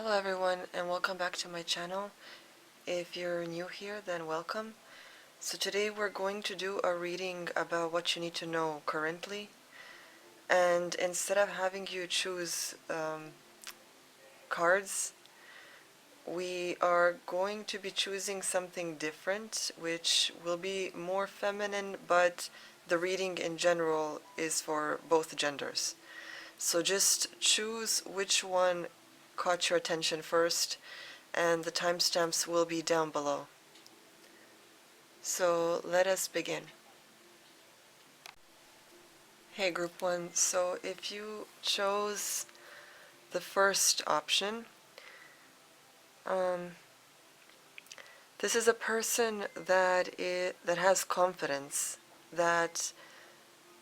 Hello everyone and welcome back to my channel. If you're new here, then welcome. So today we're going to do a reading about what you need to know currently, and instead of having you choose cards, we are going to be choosing something different, which will be more feminine, but the reading in general is for both genders. So just choose which one caught your attention first, and the timestamps will be down below. So let us begin. Hey group 1, so if you chose the first option, this is a person that has confidence, that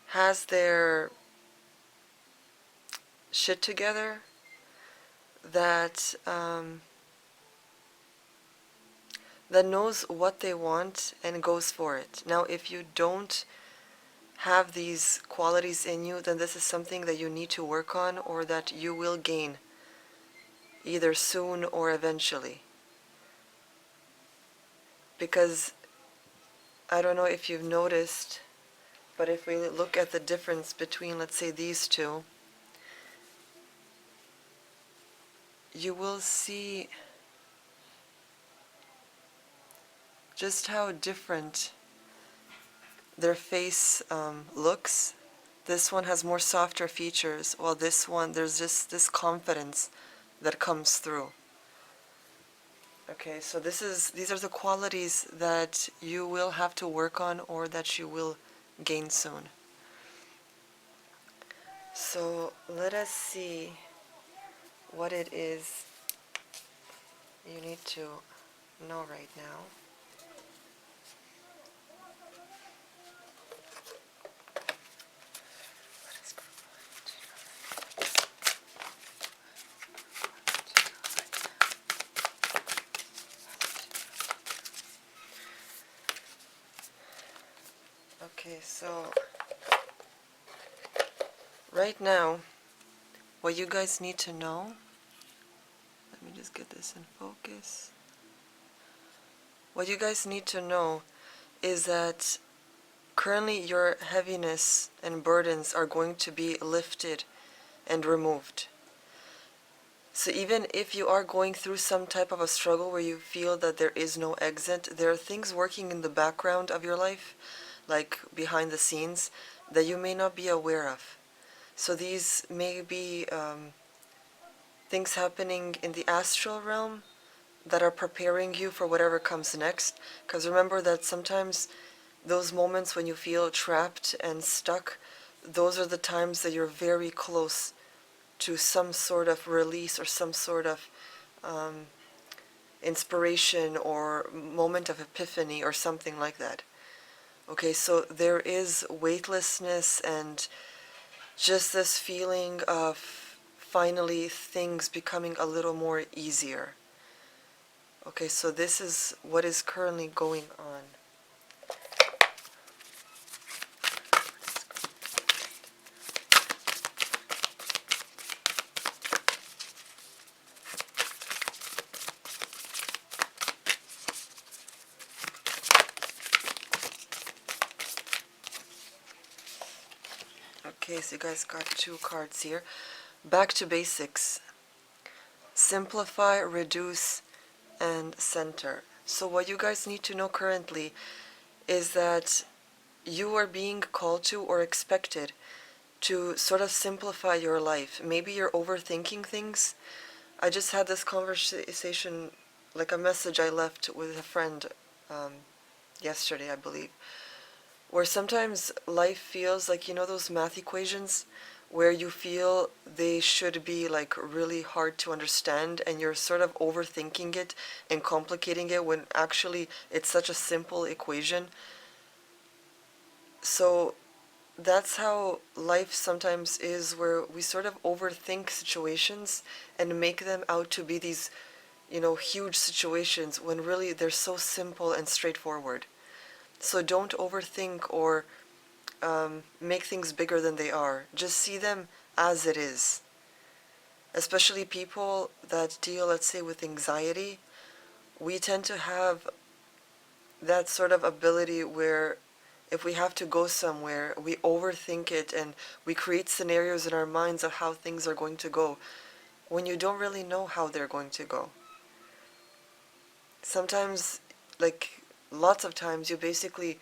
has their shit together, that knows what they want and goes for it. Now, if you don't have these qualities in you, then this is something that you need to work on, or that you will gain either soon or eventually. Because I don't know if you've noticed, but if we look at the difference between, let's say, these two, you will see just how different their face looks. This one has more softer features, while this one, there's just this confidence that comes through. Okay, so these are the qualities that you will have to work on, or that you will gain soon. So let us see what it is you need to know right now. Okay, so right now, what you guys need to know, let me just get this in focus. What you guys need to know is that currently your heaviness and burdens are going to be lifted and removed. So even if you are going through some type of a struggle where you feel that there is no exit, there are things working in the background of your life, like behind the scenes, that you may not be aware of. So these may be things happening in the astral realm that are preparing you for whatever comes next. Because remember that sometimes those moments when you feel trapped and stuck, those are the times that you're very close to some sort of release, or some sort of inspiration, or moment of epiphany, or something like that. Okay, so there is weightlessness and just this feeling of finally things becoming a little more easier. Okay, so this is what is currently going on. Okay, so you guys got two cards here. Back to basics. Simplify, reduce, and center. So what you guys need to know currently is that you are being called to, or expected to, sort of simplify your life. Maybe you're overthinking things. I just had this conversation, like a message I left with a friend yesterday, I believe, where sometimes life feels like, you know, those math equations where you feel they should be like really hard to understand, and you're sort of overthinking it and complicating it when actually it's such a simple equation. So that's how life sometimes is, where we sort of overthink situations and make them out to be these, you know, huge situations, when really they're so simple and straightforward. So don't overthink or make things bigger than they are. Just see them as it is. especially people that deal, let's say, with anxiety. We tend to have that sort of ability where if we have to go somewhere, we overthink it and we create scenarios in our minds of how things are going to go when you don't really know how they're going to go. Sometimes, like lots of times, you basically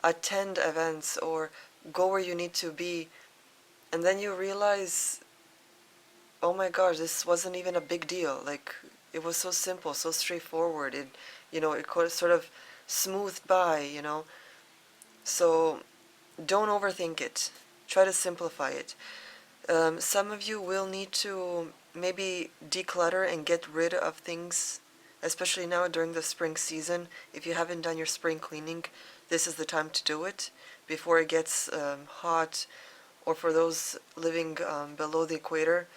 attend events or go where you need to be, and then you realize, oh my gosh, this wasn't even a big deal. Like, it was so simple, so straightforward. It could sort of smoothed by. So don't overthink it. Try to simplify it. Some of you will need to maybe declutter and get rid of things, especially now during the spring season. If you haven't done your spring cleaning, this is the time to do it before it gets hot, or for those living below the equator,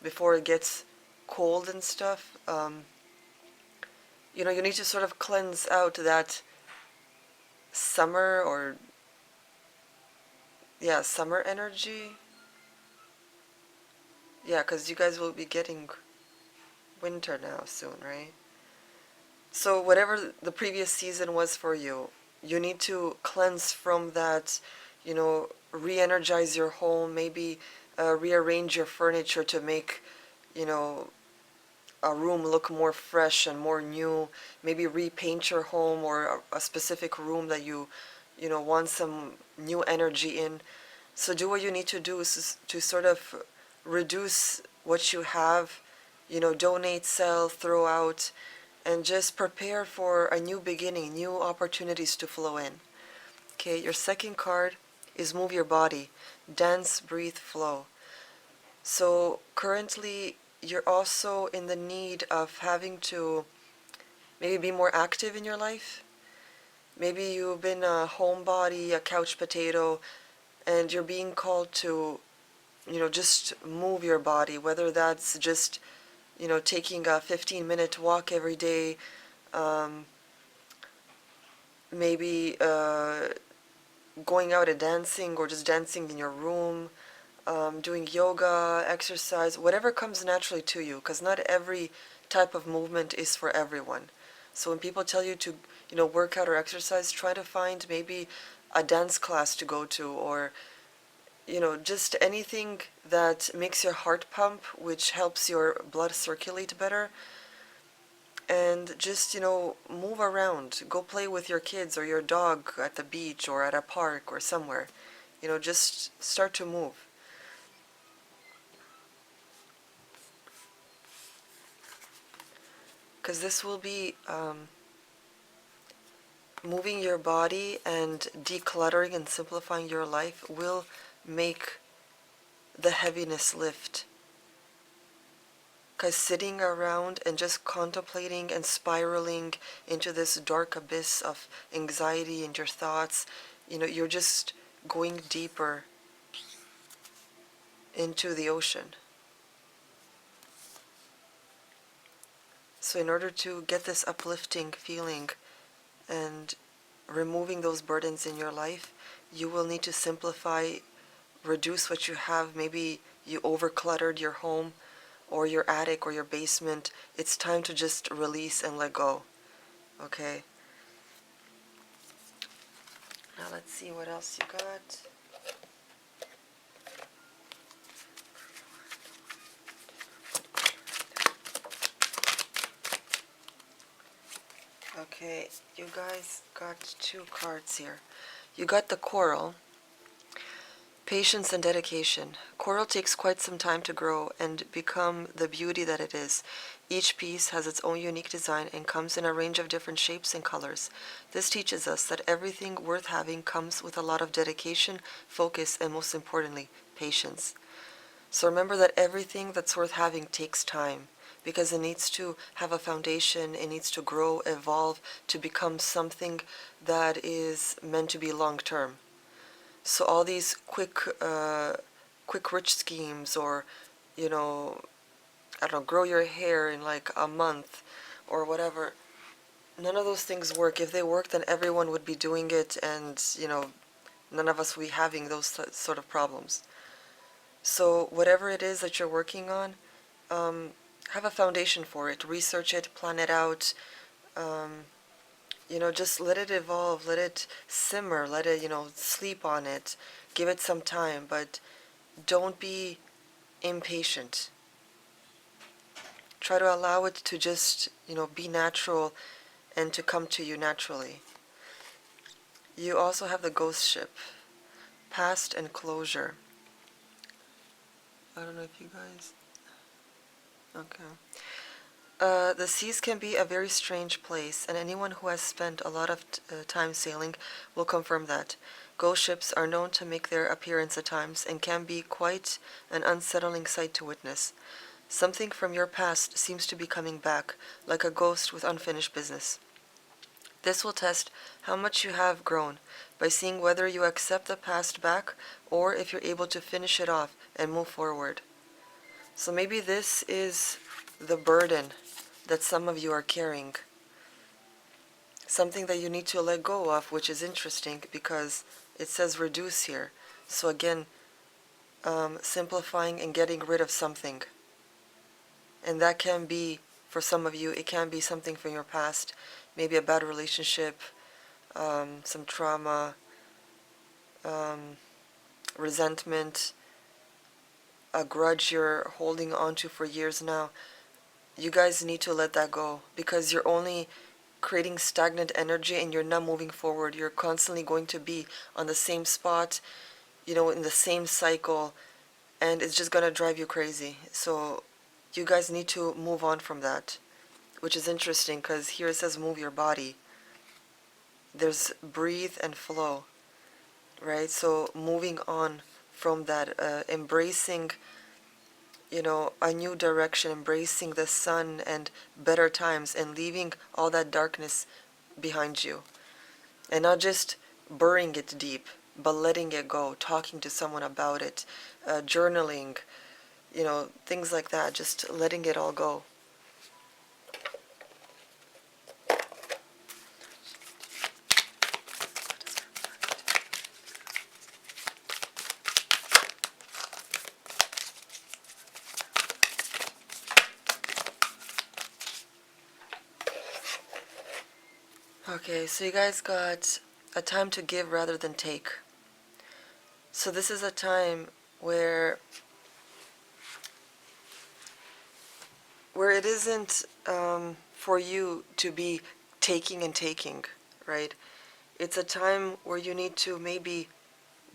before it gets cold and stuff. You need to sort of cleanse out that summer or, yeah, summer energy. Yeah, because you guys will be getting winter now soon, right? So whatever the previous season was for you, you need to cleanse from that, re-energize your home, maybe rearrange your furniture to make, you know, a room look more fresh and more new. Maybe repaint your home or a specific room that you want some new energy in. So do what you need to do is to sort of reduce what you have, donate, sell, throw out, and just prepare for a new beginning, new opportunities to flow in. Okay, your second card is move your body, dance, breathe, flow. So currently you're also in the need of having to maybe be more active in your life. Maybe you've been a homebody, a couch potato, and you're being called to, just move your body, whether that's just, taking a 15-minute walk every day, um, maybe going out and dancing or just dancing in your room, doing yoga, exercise, whatever comes naturally to you, because not every type of movement is for everyone. So when people tell you to, work out or exercise, try to find maybe a dance class to go to, or, just anything that makes your heart pump, which helps your blood circulate better. And just, move around. Go play with your kids or your dog at the beach or at a park or somewhere. Just start to move. Because this will be moving your body and decluttering and simplifying your life will make the heaviness lift. Because sitting around and just contemplating and spiraling into this dark abyss of anxiety and your thoughts, you're just going deeper into the ocean. So in order to get this uplifting feeling and removing those burdens in your life, you will need to simplify, reduce what you have. Maybe you overcluttered your home or your attic or your basement. It's time to just release and let go. Okay? Now let's see what else you got. Okay, you guys got two cards here. You got the coral. Patience and dedication. Coral takes quite some time to grow and become the beauty that it is. Each piece has its own unique design and comes in a range of different shapes and colors. This teaches us that everything worth having comes with a lot of dedication, focus, and most importantly, patience. So remember that everything that's worth having takes time, because it needs to have a foundation, it needs to grow, evolve, to become something that is meant to be long-term. So all these quick rich schemes, or, I don't know, grow your hair in like a month or whatever, none of those things work. If they work, then everyone would be doing it, and, none of us would be having those sort of problems. So whatever it is that you're working on, have a foundation for it. Research it, plan it out. Just let it evolve, let it simmer, let it, sleep on it. Give it some time, but don't be impatient. Try to allow it to just, be natural and to come to you naturally. You also have the ghost ship, past and closure. I don't know if you guys... Okay. The seas can be a very strange place, and anyone who has spent a lot of time sailing will confirm that. Ghost ships are known to make their appearance at times and can be quite an unsettling sight to witness. Something from your past seems to be coming back, like a ghost with unfinished business. This will test how much you have grown by seeing whether you accept the past back or if you're able to finish it off and move forward. So maybe this is the burden that some of you are carrying. Something that you need to let go of, which is interesting because it says reduce here. So again, simplifying and getting rid of something. And that can be, for some of you, it can be something from your past, maybe a bad relationship, some trauma, resentment, a grudge you're holding on to for years now. You guys need to let that go because you're only creating stagnant energy and you're not moving forward. You're constantly going to be on the same spot, in the same cycle, and it's just going to drive you crazy. So you guys need to move on from that, which is interesting because here it says move your body. There's breathe and flow, right? So moving on from that, embracing a new direction, embracing the sun and better times and leaving all that darkness behind you. And not just burying it deep, but letting it go, talking to someone about it, journaling, things like that, just letting it all go. Okay, so you guys got a time to give rather than take. So this is a time where it isn't for you to be taking and taking, right? It's a time where you need to maybe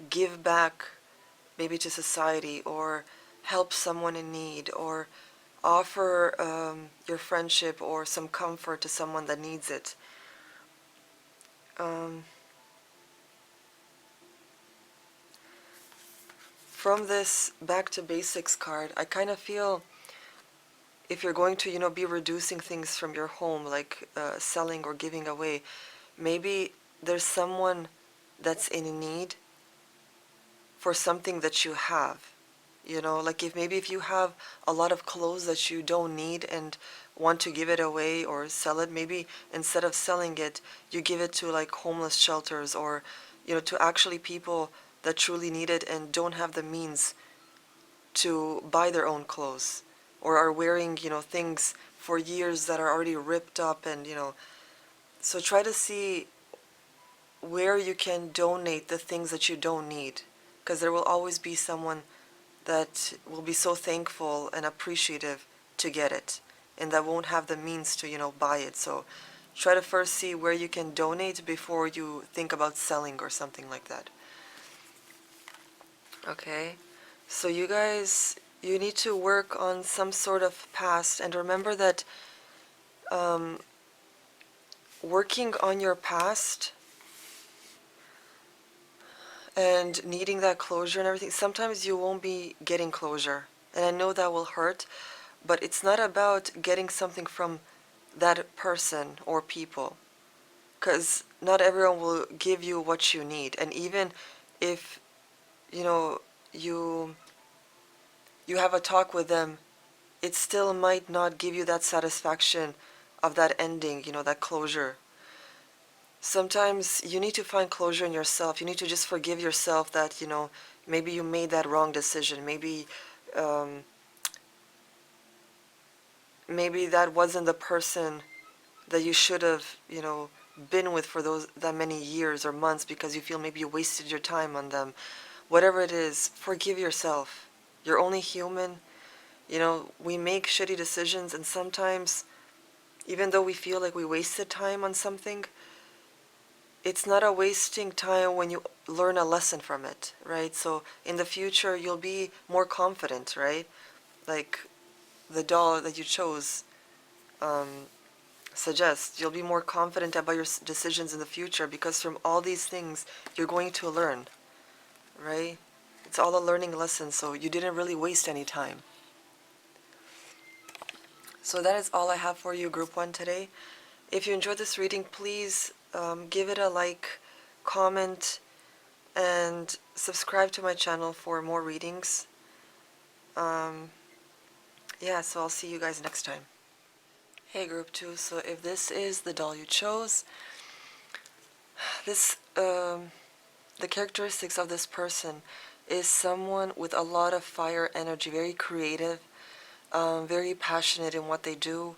give back, maybe to society, or help someone in need, or offer your friendship or some comfort to someone that needs it. From this back to basics card, I kind of feel if you're going to, be reducing things from your home, like selling or giving away, maybe there's someone that's in need for something that you have. Like if you have a lot of clothes that you don't need and want to give it away or sell it, maybe instead of selling it, you give it to like homeless shelters or, to actually people that truly need it and don't have the means to buy their own clothes or are wearing, things for years that are already ripped up and, so try to see where you can donate the things that you don't need, because there will always be someone that will be so thankful and appreciative to get it and that won't have the means to, buy it. So try to first see where you can donate before you think about selling or something like that. Okay, so you guys, you need to work on some sort of past, and remember that working on your past and needing that closure and everything, sometimes you won't be getting closure. And I know that will hurt, but it's not about getting something from that person or people, because not everyone will give you what you need. And even if, you have a talk with them, it still might not give you that satisfaction of that ending, that closure. Sometimes you need to find closure in yourself. You need to just forgive yourself that, maybe you made that wrong decision. Maybe maybe that wasn't the person that you should have, been with for that many years or months because you feel maybe you wasted your time on them. Whatever it is, forgive yourself. You're only human. We make shitty decisions, and sometimes, even though we feel like we wasted time on something, it's not a wasting time when you learn a lesson from it, right? So in the future, you'll be more confident, right? Like the doll that you chose um, suggests, you'll be more confident about your decisions in the future because from all these things, you're going to learn, right? It's all a learning lesson, so you didn't really waste any time. So that is all I have for you, Group 1, today. If you enjoyed this reading, please give it a like, comment, and subscribe to my channel for more readings. Yeah, so I'll see you guys next time. Hey, Group 2, so if this is the doll you chose, the characteristics of this person is someone with a lot of fire energy, very creative, very passionate in what they do,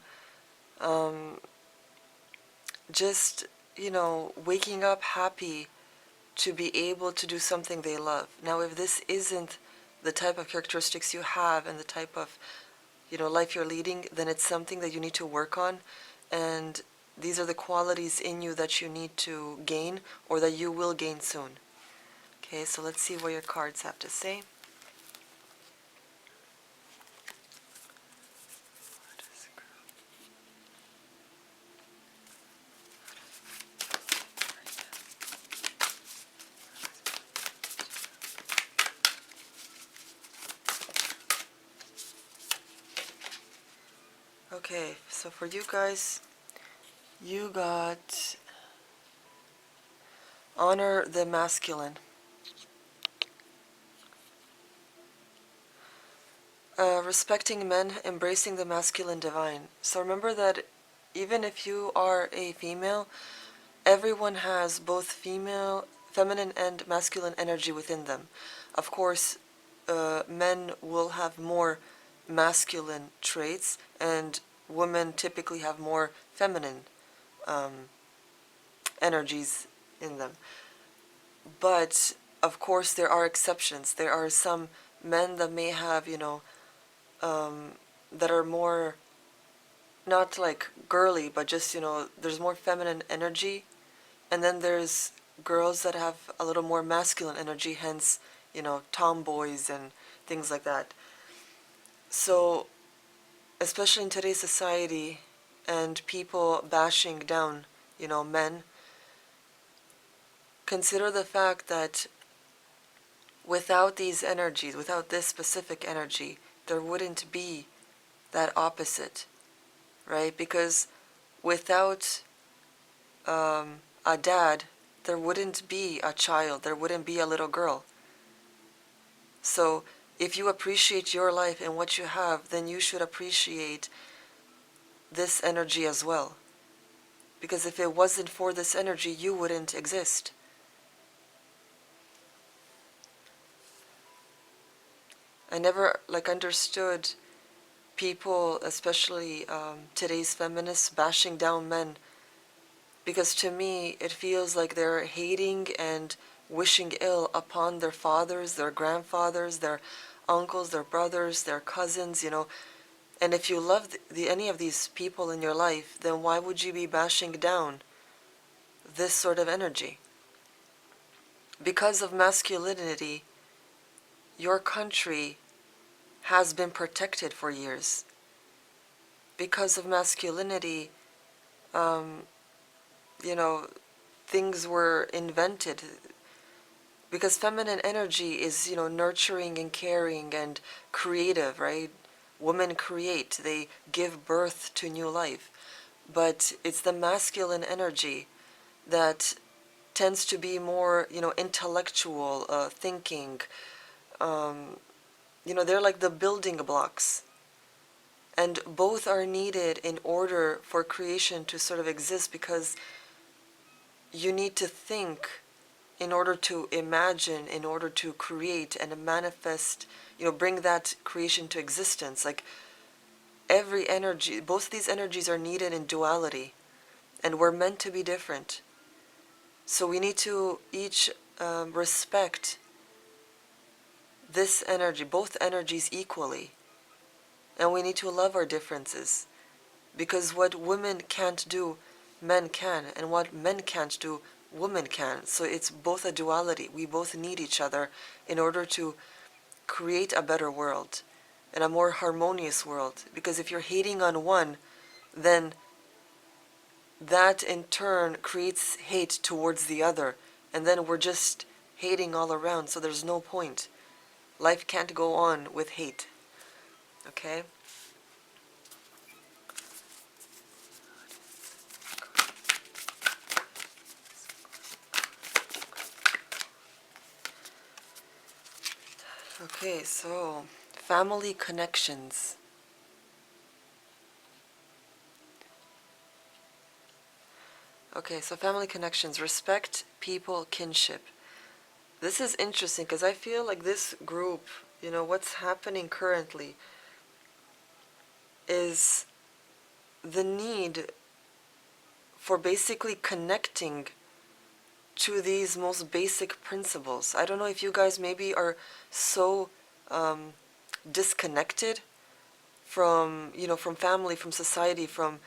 just, waking up happy to be able to do something they love. Now, if this isn't the type of characteristics you have and the type of, life you're leading, then it's something that you need to work on. And these are the qualities in you that you need to gain or that you will gain soon. Okay, so let's see what your cards have to say. Okay, so for you guys, you got honor the masculine. Respecting men, embracing the masculine divine. So remember that even if you are a female, everyone has both feminine and masculine energy within them. Of course, men will have more masculine traits, and women typically have more feminine energies in them. But of course, there are exceptions. There are some men that may have, that are more, not like girly, but just, there's more feminine energy. And then there's girls that have a little more masculine energy, hence, tomboys and things like that. So, especially in today's society and people bashing down, men, consider the fact that without these energies, without this specific energy, there wouldn't be that opposite, right? Because without a dad, there wouldn't be a child, there wouldn't be a little girl. So if you appreciate your life and what you have, then you should appreciate this energy as well. Because if it wasn't for this energy, you wouldn't exist. I never understood people, especially today's feminists, bashing down men, because to me it feels like they're hating and wishing ill upon their fathers, their grandfathers, their uncles, their brothers, their cousins, And if you love any of these people in your life, then why would you be bashing down this sort of energy? Because of masculinity, your country has been protected for years. Because of masculinity, things were invented. Because feminine energy is, nurturing and caring and creative, right? Women create, they give birth to new life. But it's the masculine energy that tends to be more, intellectual, thinking. They're like the building blocks. And both are needed in order for creation to sort of exist, because you need to think in order to imagine, in order to create and manifest, bring that creation to existence. Like, every energy, both these energies are needed in duality, and we're meant to be different. So we need to each respect this energy, both energies equally. And we need to love our differences. Because what women can't do, men can. And what men can't do, women can. So it's both a duality. We both need each other in order to create a better world and a more harmonious world. Because if you're hating on one, then that in turn creates hate towards the other. And then we're just hating all around, so there's no point. Life can't go on with hate. Okay? Okay, so family connections. Okay, so family connections, respect, people, kinship. This is interesting because I feel like this group, what's happening currently is the need for basically connecting to these most basic principles. I don't know if you guys maybe are so disconnected from, from family, from society, from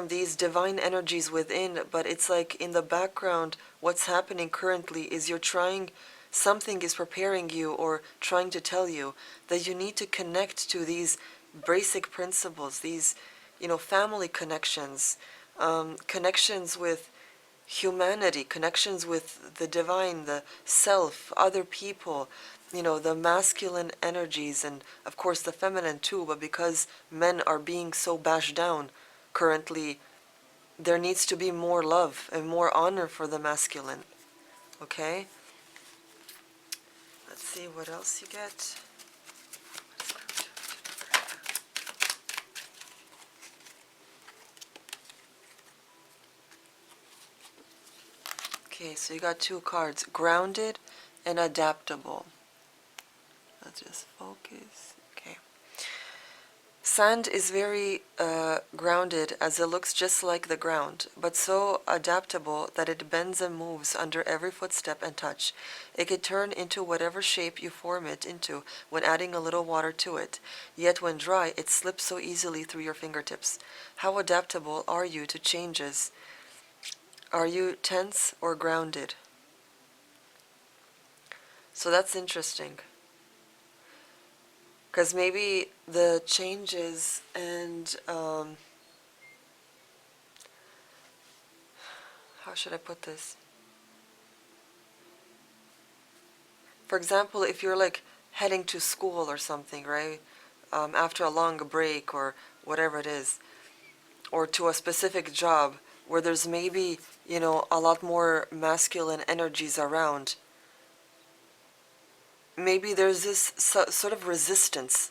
these divine energies within, but it's like in the background, what's happening currently is something is preparing you or trying to tell you that you need to connect to these basic principles, these, family connections, connections with humanity, connections with the divine, the self, other people, the masculine energies, and of course the feminine too, but because men are being so bashed down currently, there needs to be more love and more honor for the masculine. Okay? Let's see what else you get. Okay, so you got two cards, grounded and adaptable. Let's just focus. Okay. Sand is very grounded as it looks just like the ground, but so adaptable that it bends and moves under every footstep and touch. It can turn into whatever shape you form it into when adding a little water to it. Yet when dry, it slips so easily through your fingertips. How adaptable are you to changes? Are you tense or grounded? So that's interesting. Because maybe the changes and how should I put this? For example, if you're like heading to school or something, right? After a long break or whatever it is, or to a specific job where there's maybe, a lot more masculine energies around, maybe there's this sort of resistance.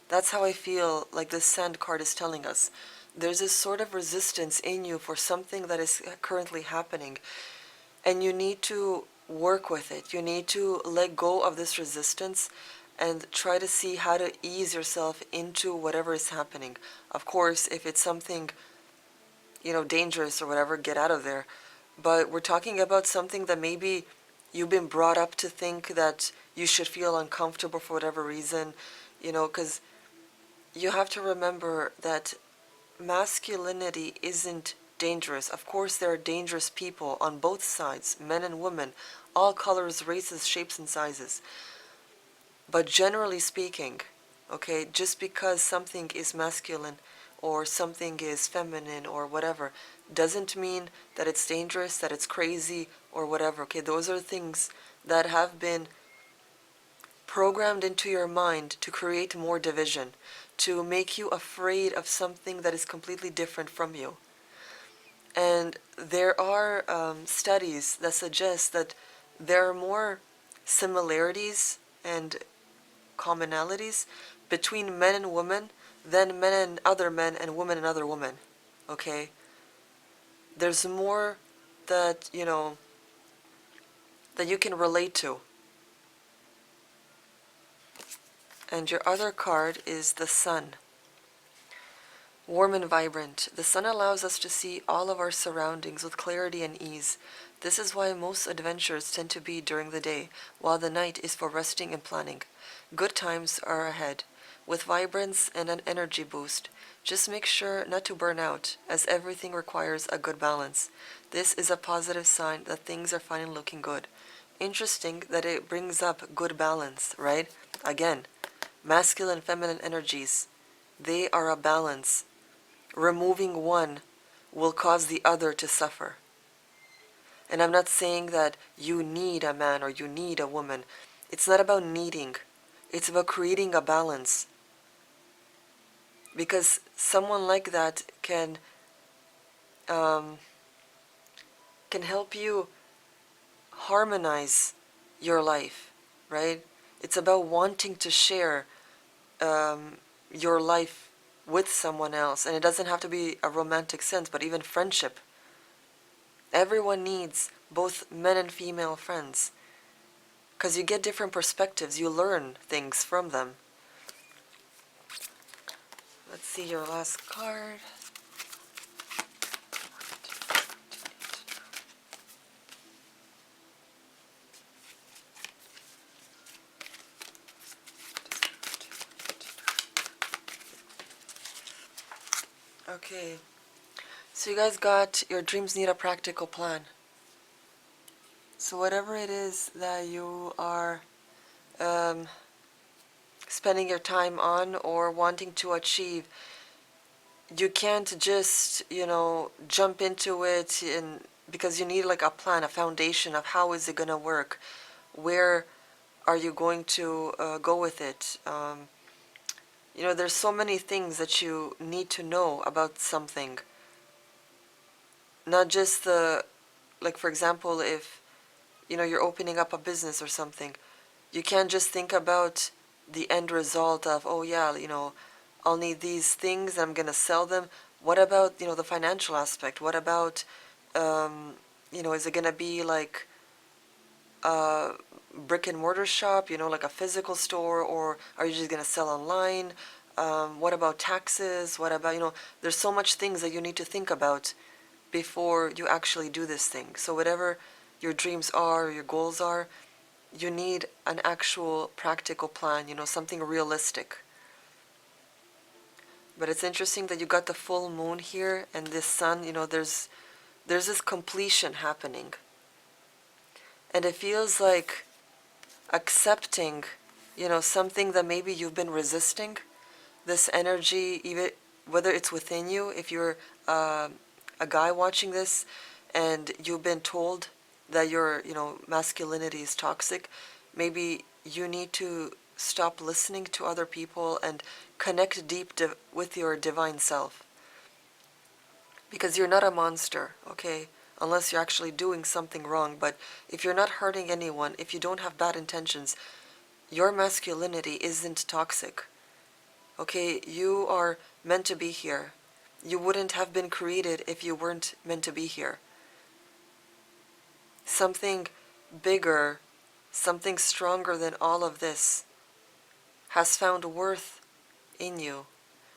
That's how I feel like this sand card is telling us. There's this sort of resistance in you for something that is currently happening. And you need to work with it. You need to let go of this resistance and try to see how to ease yourself into whatever is happening. Of course, if it's something, dangerous or whatever, get out of there. But we're talking about something that maybe you've been brought up to think that you should feel uncomfortable for whatever reason, because you have to remember that masculinity isn't dangerous. Of course, there are dangerous people on both sides, men and women, all colors, races, shapes, and sizes. But generally speaking, okay, just because something is masculine or something is feminine or whatever, doesn't mean that it's dangerous, that it's crazy, or whatever. Okay, those are things that have been programmed into your mind to create more division, to make you afraid of something that is completely different from you. And there are studies that suggest that there are more similarities and commonalities between men and women than men and other men and women and other women. Okay? There's more that, that you can relate to. And your other card is the sun. Warm and vibrant. The sun allows us to see all of our surroundings with clarity and ease. This is why most adventures tend to be during the day, while the night is for resting and planning. Good times are ahead, with vibrance and an energy boost. Just make sure not to burn out, as everything requires a good balance. This is a positive sign that things are finally looking good. Interesting that it brings up good balance, right? Again, masculine and feminine energies, they are a balance. Removing one will cause the other to suffer. And I'm not saying that you need a man or you need a woman. It's not about needing. It's about creating a balance. Because someone like that um, can help you harmonize your life, right? It's about wanting to share your life with someone else. And it doesn't have to be a romantic sense, but even friendship. Everyone needs both men and female friends. Because you get different perspectives, you learn things from them. Let's see your last card. Okay, so you guys got your dreams need a practical plan. So whatever it is that you are spending your time on or wanting to achieve, you can't just, jump into it because you need like a plan, a foundation of how is it going to work. Where are you going to go with it? There's so many things that you need to know about something. Not just like for example, if, you're opening up a business or something, you can't just think about the end result of, oh yeah, I'll need these things, I'm going to sell them. What about, the financial aspect? What about, is it going to be like a brick and mortar shop, like a physical store, or are you just going to sell online? What about taxes? What about, there's so much things that you need to think about before you actually do this thing. So whatever your dreams are, your goals are, you need an actual practical plan, something realistic. But it's interesting that you got the full moon here and this sun, there's this completion happening. And it feels like accepting, something that maybe you've been resisting, this energy, even whether it's within you, if you're a guy watching this and you've been told that your, masculinity is toxic, maybe you need to stop listening to other people and connect deep with your divine self. Because you're not a monster, okay? Unless you're actually doing something wrong. But if you're not hurting anyone, if you don't have bad intentions, your masculinity isn't toxic. Okay, you are meant to be here. You wouldn't have been created if you weren't meant to be here. Something bigger, something stronger than all of this has found worth in you.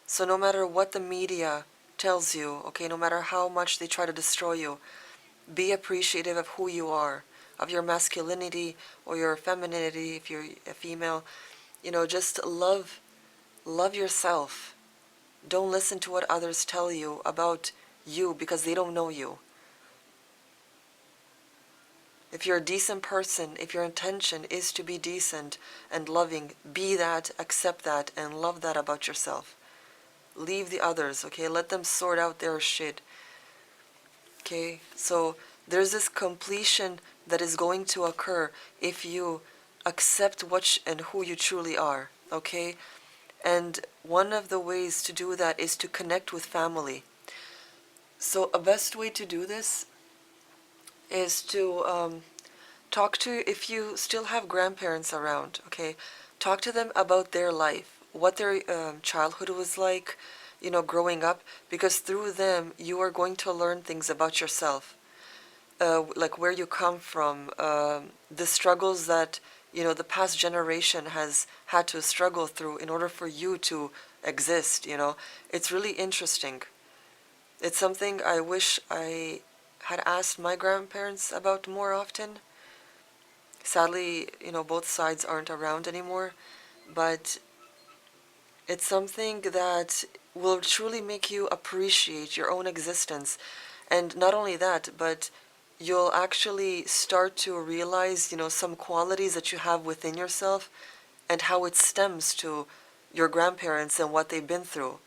So no matter what the media tells you, okay, no matter how much they try to destroy you, be appreciative of who you are, of your masculinity or your femininity if you're a female. Just love yourself. Don't listen to what others tell you about you because they don't know you. If you're a decent person, if your intention is to be decent and loving, be that, accept that, and love that about yourself. Leave the others, okay? Let them sort out their shit. Okay? So there's this completion that is going to occur if you accept what and who you truly are, okay? And one of the ways to do that is to connect with family. So a best way to do this is to talk to, if you still have grandparents around, okay, talk to them about their life, what their childhood was like, growing up, because through them you are going to learn things about yourself, like where you come from, the struggles that, the past generation has had to struggle through in order for you to exist, you know. It's really interesting. It's something I wish I had asked my grandparents about more often. Sadly, you know, both sides aren't around anymore, but it's something that will truly make you appreciate your own existence. And not only that, but you'll actually start to realize, you know, some qualities that you have within yourself and how it stems to your grandparents and what they've been through.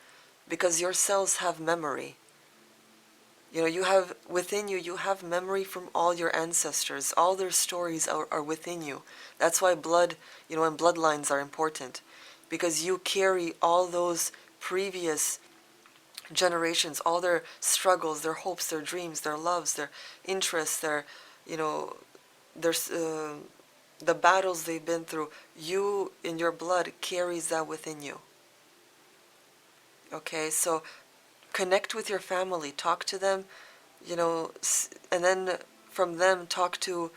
Because your cells have memory. You know, you have within you, you have memory from all your ancestors. All their stories are within you. That's why blood, you know, and bloodlines are important. Because you carry all those previous generations, all their struggles, their hopes, their dreams, their loves, their interests, their, you know, their, the battles they've been through. You, in your blood, carries that within you. Okay, so connect with your family, talk to them, you know, and then from them talk to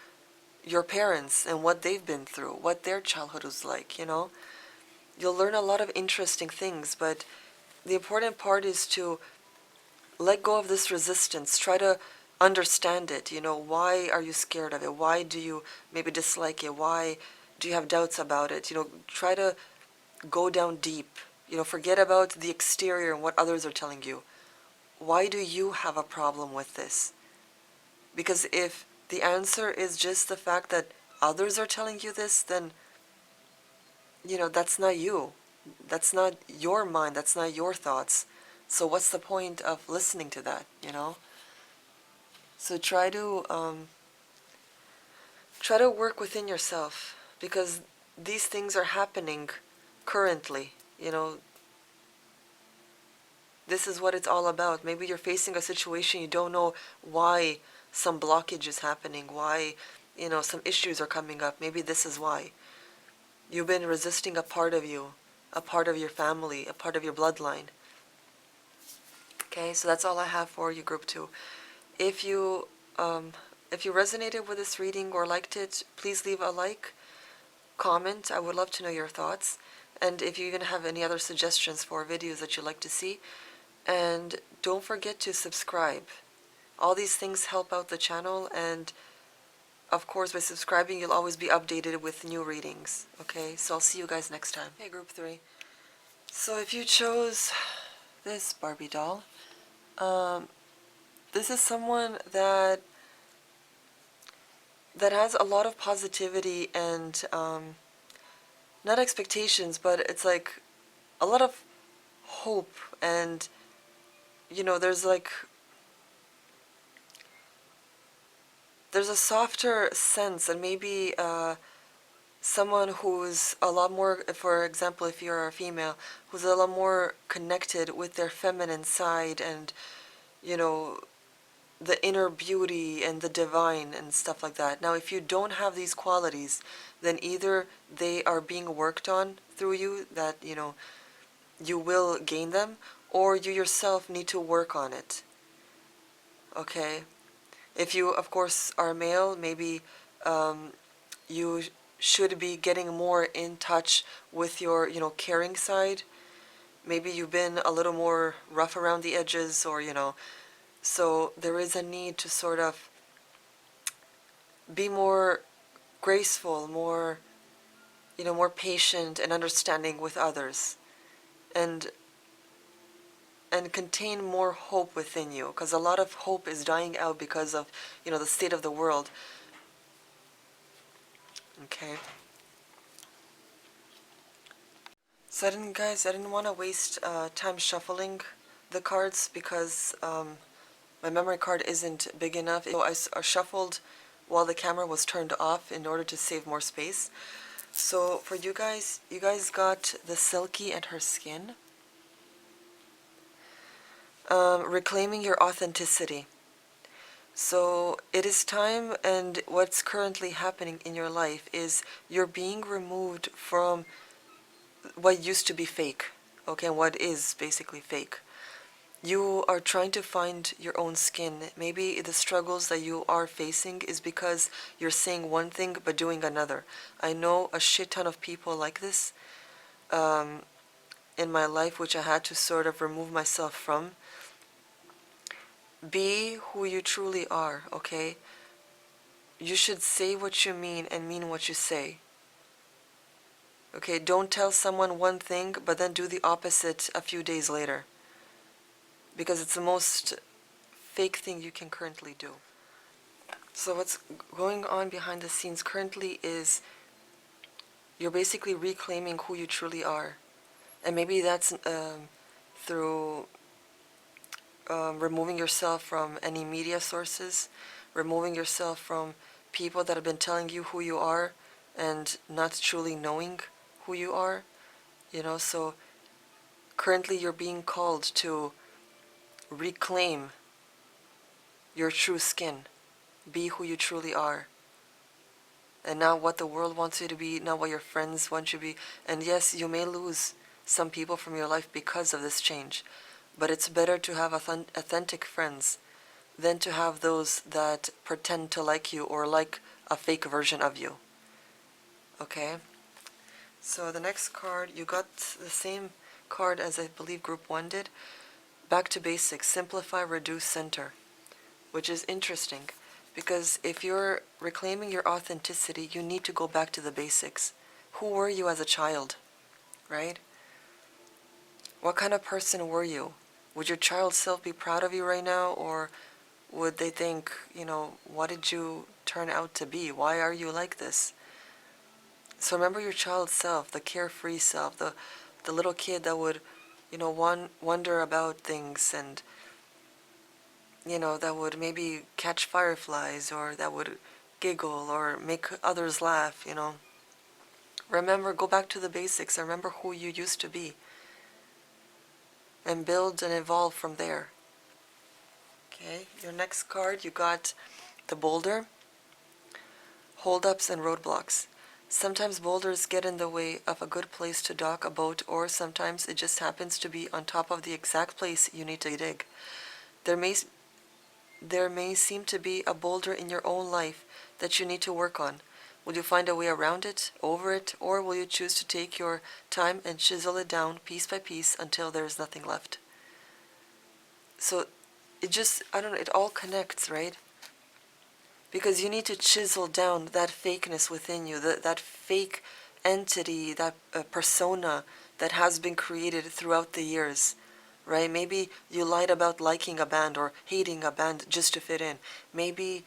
your parents and what they've been through, what their childhood was like, you know. You'll learn a lot of interesting things, but the important part is to let go of this resistance. Try to understand it, you know. Why are you scared of it? Why do you maybe dislike it? Why do you have doubts about it? You know, try to go down deep. You know, forget about the exterior and what others are telling you. Why do you have a problem with this? Because if the answer is just the fact that others are telling you this, then, you know, that's not you. That's not your mind. That's not your thoughts. So what's the point of listening to that, you know? So try to work within yourself, because these things are happening currently, you know. This is what it's all about. Maybe you're facing a situation, you don't know why some blockage is happening, why, you know, some issues are coming up. Maybe this is why. You've been resisting a part of you, a part of your family, a part of your bloodline. Okay, so that's all I have for you, Group 2. If you resonated with this reading or liked it, please leave a like, comment. I would love to know your thoughts. And if you even have any other suggestions for videos that you'd like to see. And don't forget to subscribe. All these things help out the channel, and of course by subscribing you'll always be updated with new readings. Okay, so I'll see you guys next time. Hey, Group 3. So if you chose this Barbie doll, this is someone that has a lot of positivity and not expectations, but it's like a lot of hope, and you know, there's a softer sense, and maybe someone who's a lot more, for example, if you're a female, who's a lot more connected with their feminine side, and you know, the inner beauty and the divine and stuff like that. Now, if you don't have these qualities, then either they are being worked on through you, that, you know, you will gain them, or you yourself need to work on it. Okay? If you, of course, are male, maybe you should be getting more in touch with your, you know, caring side. Maybe you've been a little more rough around the edges, or, you know, so there is a need to sort of be more graceful, more, you know, more patient and understanding with others, and contain more hope within you, because a lot of hope is dying out because of, you know, the state of the world. Okay. So I didn't want to waste time shuffling the cards, because my memory card isn't big enough. So I shuffled while the camera was turned off in order to save more space. So for you guys got the Silky and her skin. Reclaiming your authenticity. So it is time, and what's currently happening in your life is you're being removed from what used to be fake, okay, and what is basically fake. You are trying to find your own skin. Maybe the struggles that you are facing is because you're saying one thing but doing another. I know a shit ton of people like this. in my life which I had to sort of remove myself from. Be who you truly are, okay? You should say what you mean and mean what you say. Okay, don't tell someone one thing but then do the opposite a few days later. Because it's the most fake thing you can currently do. So what's going on behind the scenes currently is you're basically reclaiming who you truly are. And maybe that's through removing yourself from any media sources, removing yourself from people that have been telling you who you are and not truly knowing who you are. So currently you're being called to reclaim your true skin. Be who you truly are. And not what the world wants you to be, not what your friends want you to be. And yes, you may lose some people from your life because of this change. But it's better to have authentic friends than to have those that pretend to like you or like a fake version of you. Okay? So the next card, you got the same card as I believe Group 1 did. Back to basics, simplify, reduce, center. Which is interesting. Because if you're reclaiming your authenticity, you need to go back to the basics. Who were you as a child? Right? What kind of person were you? Would your child self be proud of you right now? Or would they think, what did you turn out to be? Why are you like this? So remember your child self, the carefree self, the little kid that would, wonder about things and, that would maybe catch fireflies or that would giggle or make others laugh. Remember, go back to the basics. Remember who you used to be and build and evolve from there. Okay, your next card, you got the boulder, holdups and roadblocks. Sometimes boulders get in the way of a good place to dock a boat, or sometimes it just happens to be on top of the exact place you need to dig. There may seem to be a boulder in your own life that you need to work on. Will you find a way around it, over it, or will you choose to take your time and chisel it down piece by piece until there is nothing left? So it just, I don't know, it all connects, right? Because you need to chisel down that fakeness within you, that fake entity, that persona that has been created throughout the years, right? Maybe you lied about liking a band or hating a band just to fit in. Maybe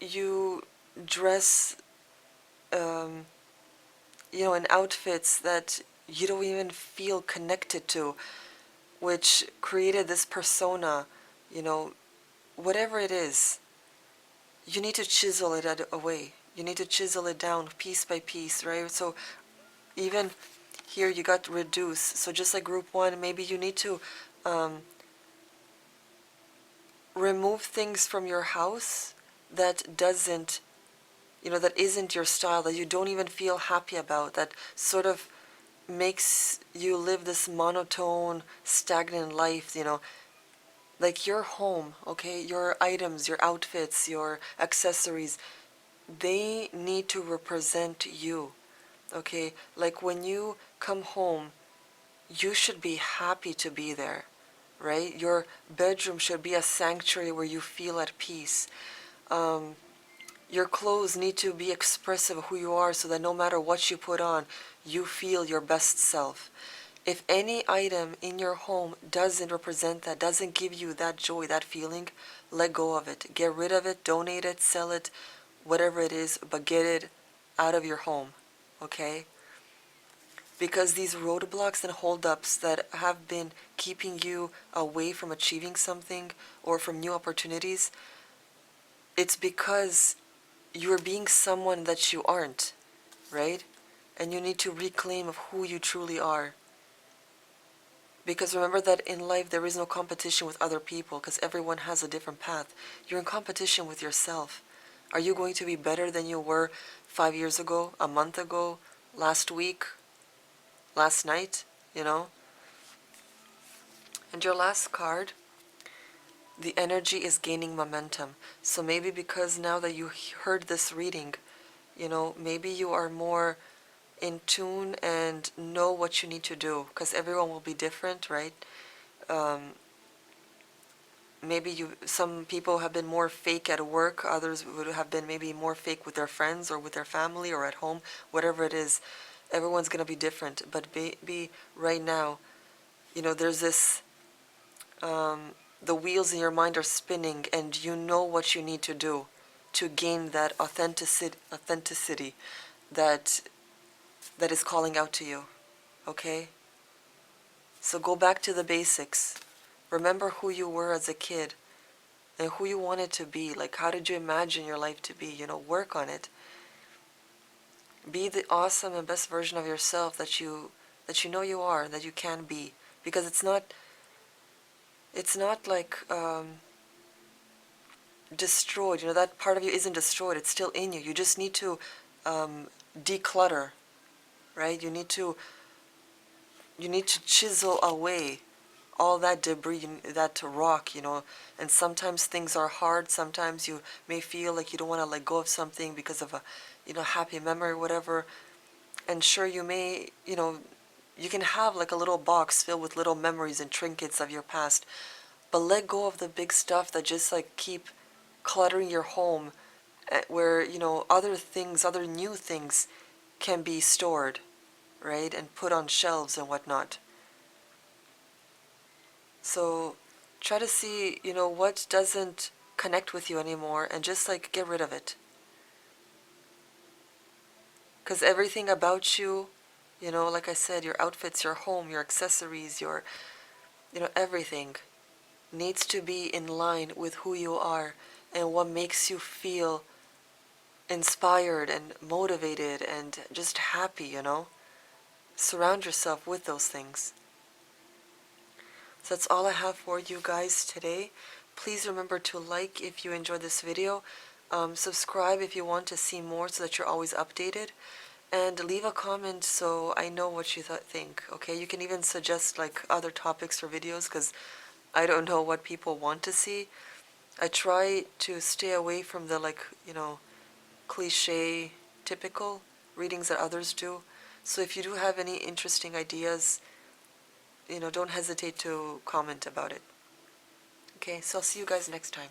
you dress, in outfits that you don't even feel connected to, which created this persona, whatever it is, you need to chisel it away. You need to chisel it down piece by piece, right? So even here you got reduce. So just like Group 1, maybe you need to remove things from your house that doesn't, that isn't your style, that you don't even feel happy about, that sort of makes you live this monotone, stagnant life, like your home, okay, your items, your outfits, your accessories, they need to represent you, okay? Like when you come home, you should be happy to be there, right? Your bedroom should be a sanctuary where you feel at peace. Your clothes need to be expressive of who you are so that no matter what you put on, you feel your best self. If any item in your home doesn't represent that, doesn't give you that joy, that feeling, let go of it. Get rid of it, donate it, sell it, whatever it is, but get it out of your home, okay? Because these roadblocks and holdups that have been keeping you away from achieving something or from new opportunities, it's because you're being someone that you aren't, right? And you need to reclaim of who you truly are. Because remember that in life there is no competition with other people because everyone has a different path. You're in competition with yourself. Are you going to be better than you were 5 years ago, a month ago, last week, last night, And your last card, the energy is gaining momentum. So maybe because now that you heard this reading, You know, maybe you are more in tune and know what you need to do, because everyone will be different, right? Um, Maybe some people have been more fake at work, others would have been maybe more fake with their friends or with their family or at home, whatever it is. Everyone's going to be different, but be right now, you know, there's this, the wheels in your mind are spinning and you know what you need to do to gain that authenticity that that is calling out to you, okay? So go back to the basics. Remember who you were as a kid and who you wanted to be. Like, how did you imagine your life to be? You know, work on it. Be the awesome and best version of yourself that you know you are, that you can be. Because it's not like destroyed. You know, that part of you isn't destroyed. It's still in you. You just need to declutter, right? You need to chisel away all that debris, that rock, you know. And sometimes things are hard. Sometimes you may feel like you don't want to let go of something because of a, you know, happy memory or whatever. And sure, you may, you know, you can have like a little box filled with little memories and trinkets of your past, but let go of the big stuff that just like keep cluttering your home, where, you know, other things, other new things can be stored, right, and put on shelves and whatnot. So try to see, you know, what doesn't connect with you anymore and just like get rid of it. Because everything about you, you know, like I said, your outfits, your home, your accessories, your, you know, everything needs to be in line with who you are and what makes you feel inspired and motivated and just happy, you know. Surround yourself with those things. So that's all I have for you guys today. Please remember to like if you enjoyed this video, subscribe if you want to see more so that you're always updated, and leave a comment so I know what you think, okay? You can even suggest like other topics for videos, because I don't know what people want to see. I try to stay away from the, like, you know, cliche, typical readings that others do. So if you do have any interesting ideas, you know, don't hesitate to comment about it. Okay, so I'll see you guys next time.